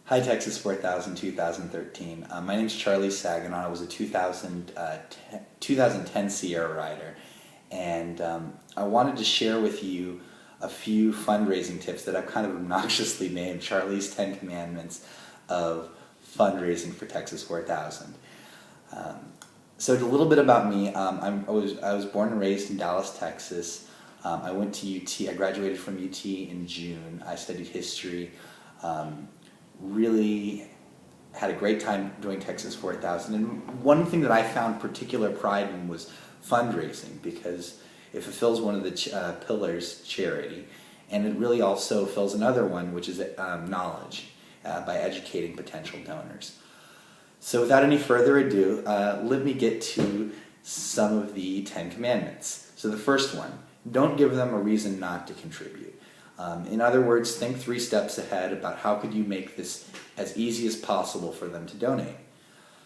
Hi, Texas 4000 2013. My name's Charlie Saginaw. I was a 2010 Sierra rider, and I wanted to share with you a few fundraising tips that I've kind of obnoxiously named Charlie's 10 Commandments of fundraising for Texas 4000. So a little bit about me. I was born and raised in Dallas, Texas. I went to UT. I graduated from UT in June. I studied history. Really had a great time doing Texas 4000. And one thing that I found particular pride in was fundraising, because it fulfills one of the pillars, charity, and it really also fills another one, which is knowledge, by educating potential donors. So without any further ado, let me get to some of the 10 Commandments. So the first one, don't give them a reason not to contribute. In other words, think 3 steps ahead about how could you make this as easy as possible for them to donate.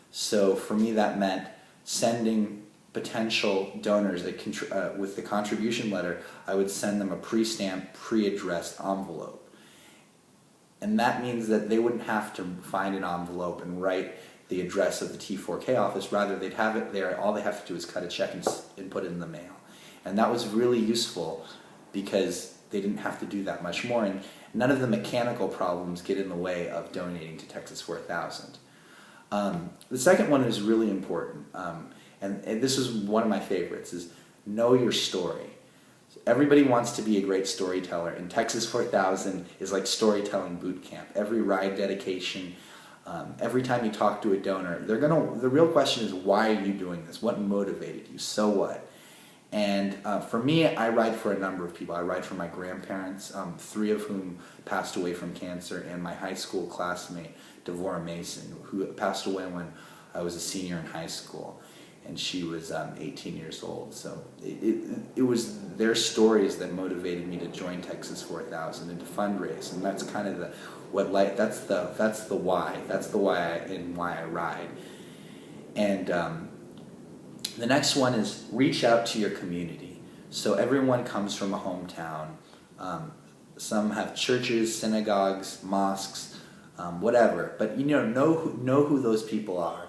So for me, that meant sending potential donors with the contribution letter. I would send them a pre-stamped, pre-addressed envelope. And that means that they wouldn't have to find an envelope and write the address of the T4K office. Rather, they'd have it there. All they have to do is cut a check and put it in the mail. And that was really useful because they didn't have to do that much more, and none of the mechanical problems get in the way of donating to Texas 4000. The second one is really important, and this is one of my favorites, is know your story. Everybody wants to be a great storyteller, and Texas 4000 is like storytelling boot camp. Every ride dedication, every time you talk to a donor, the real question is, why are you doing this? What motivated you? So what? And for me, I ride for a number of people. I ride for my grandparents, 3 of whom passed away from cancer, and my high school classmate, Devora Mason, who passed away when I was a senior in high school, and she was 18 years old. So it was their stories that motivated me to join Texas 4000 and to fundraise, and that's kind of that's the why. That's the why I ride. And the next one is reach out to your community. So everyone comes from a hometown. Some have churches, synagogues, mosques, whatever. But know who those people are.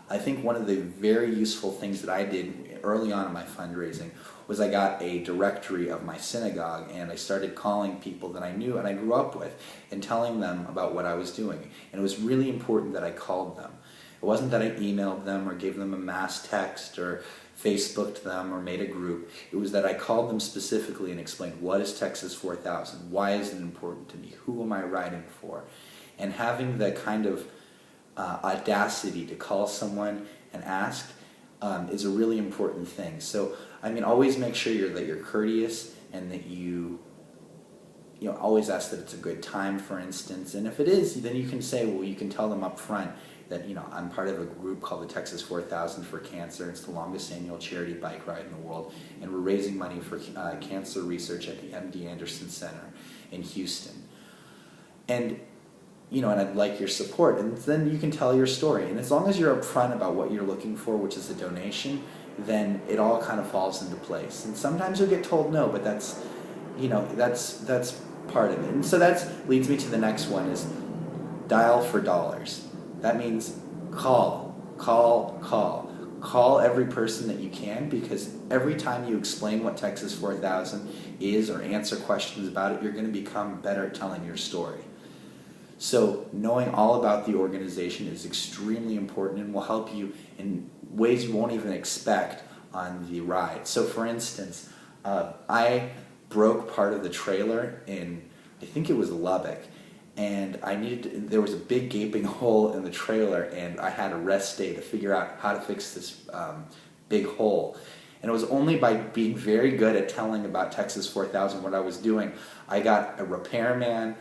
I think one of the very useful things that I did early on in my fundraising was I got a directory of my synagogue, and I started calling people that I knew and I grew up with and telling them about what I was doing. And it was really important that I called them. It wasn't that I emailed them or gave them a mass text or Facebooked them or made a group. It was that I called them specifically and explained, what is Texas 4000? Why is it important to me? Who am I riding for? And having the kind of audacity to call someone and ask is a really important thing. So, always make sure that you're courteous and that you always ask that it's a good time, for instance. And if it is, then you can say, well, you can tell them up front that, I'm part of a group called the Texas 4000 for Cancer. It's the longest annual charity bike ride in the world, and we're raising money for cancer research at the MD Anderson Center in Houston. And, and I'd like your support. And then you can tell your story. And as long as you're upfront about what you're looking for, which is a donation, then it all kind of falls into place. And sometimes you'll get told no, but that's part of it. And so that leads me to the next one, is dial for dollars. That means call every person that you can, because every time you explain what Texas 4000 is or answer questions about it, you're going to become better at telling your story. So knowing all about the organization is extremely important and will help you in ways you won't even expect on the ride. So for instance, I broke part of the trailer in, I think it was Lubbock, and there was a big gaping hole in the trailer, and I had a rest day to figure out how to fix this big hole. And it was only by being very good at telling about Texas 4000, what I was doing. I got a repairman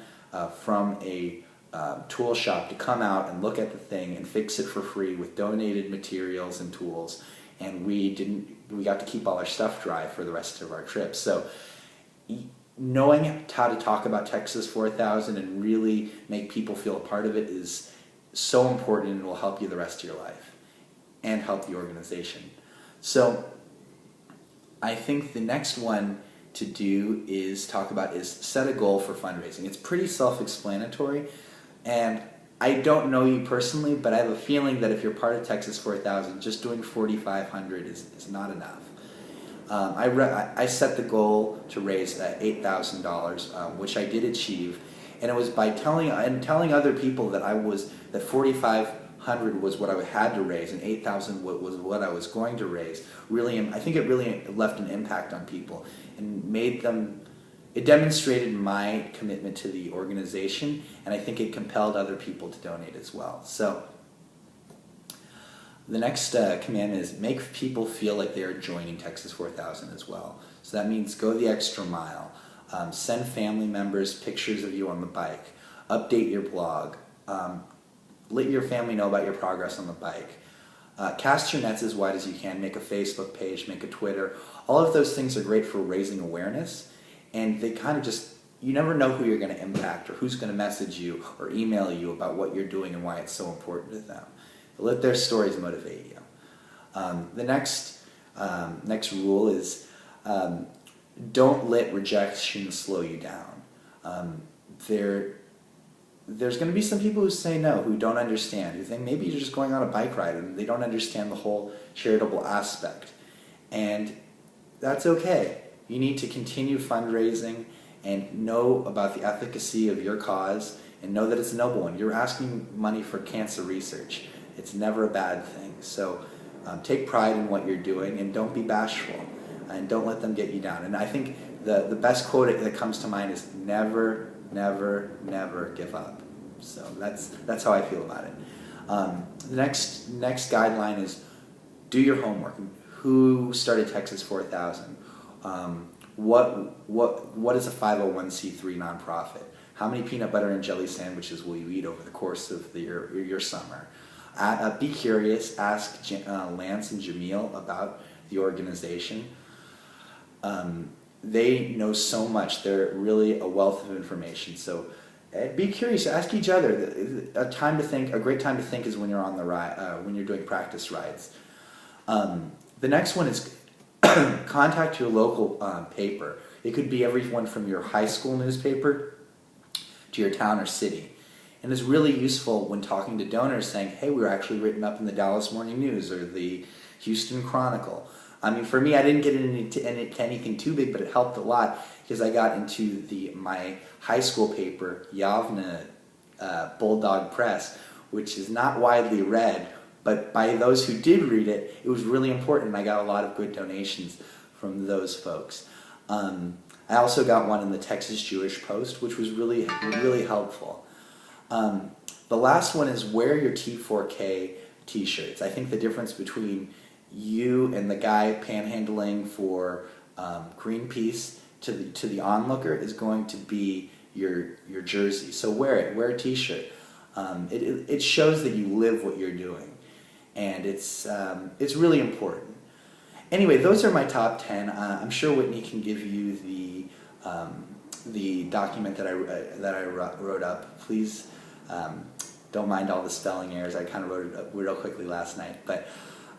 from a tool shop to come out and look at the thing and fix it for free with donated materials and tools, and we got to keep all our stuff dry for the rest of our trip. So knowing how to talk about Texas 4000 and really make people feel a part of it is so important, and will help you the rest of your life and help the organization. So I think the next one to do is set a goal for fundraising. It's pretty self-explanatory, and I don't know you personally, but I have a feeling that if you're part of Texas 4000, just doing 4,500 is not enough. I set the goal to raise $8,000, which I did achieve, and it was by telling other people that 4,500 was what I had to raise, and 8,000 was what I was going to raise. Really, I think it really left an impact on people and made them. It demonstrated my commitment to the organization, and I think it compelled other people to donate as well. So the next commandment is make people feel like they are joining Texas 4000 as well. So that means go the extra mile. Send family members pictures of you on the bike. Update your blog. Let your family know about your progress on the bike. Cast your nets as wide as you can. Make a Facebook page, make a Twitter. All of those things are great for raising awareness. And they kind of just, you never know who you're going to impact or who's going to message you or email you about what you're doing and why it's so important to them. Let their stories motivate you. The next rule is don't let rejection slow you down. There's going to be some people who say no, who don't understand, who think maybe you're just going on a bike ride and they don't understand the whole charitable aspect. And that's okay. You need to continue fundraising and know about the efficacy of your cause and know that it's a noble one. You're asking money for cancer research. It's never a bad thing. So take pride in what you're doing and don't be bashful and don't let them get you down. And I think the best quote that comes to mind is never, never, never give up. So that's how I feel about it. The next guideline is do your homework. Who started Texas 4000? What is a 501c3 nonprofit? How many peanut butter and jelly sandwiches will you eat over the course of your summer? Be curious. Ask Lance and Jamil about the organization. They know so much. They're really a wealth of information. So be curious. Ask each other. A great time to think is when you're on the ride, when you're doing practice rides. The next one is contact your local paper. It could be everyone from your high school newspaper to your town or city. And it's really useful when talking to donors saying, hey, we were actually written up in the Dallas Morning News or the Houston Chronicle. I mean, for me, I didn't get into anything too big, but it helped a lot because I got into my high school paper, Yavna Bulldog Press, which is not widely read, but by those who did read it, it was really important, and I got a lot of good donations from those folks. I also got one in the Texas Jewish Post, which was really, really helpful. The last one is wear your T4K t-shirts. I think the difference between you and the guy panhandling for Greenpeace to the onlooker is going to be your jersey. So wear it. Wear a t-shirt. It shows that you live what you're doing. And it's really important. Anyway, those are my top 10. I'm sure Whitney can give you the document that I wrote up. Please don't mind all the spelling errors. I kind of wrote it up real quickly last night. But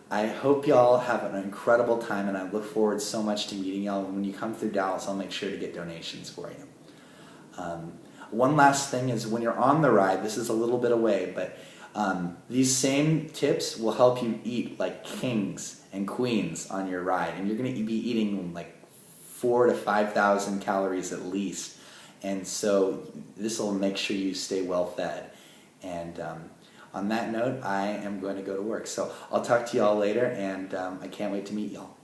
I hope y'all have an incredible time, and I look forward so much to meeting y'all. When you come through Dallas, I'll make sure to get donations for you. One last thing is when you're on the ride, this is a little bit away, but these same tips will help you eat like kings and queens on your ride, and you're going to be eating like 4,000 to 5,000 calories at least, and so this will make sure you stay well fed. And on that note, I am going to go to work, so I'll talk to y'all later, and I can't wait to meet y'all.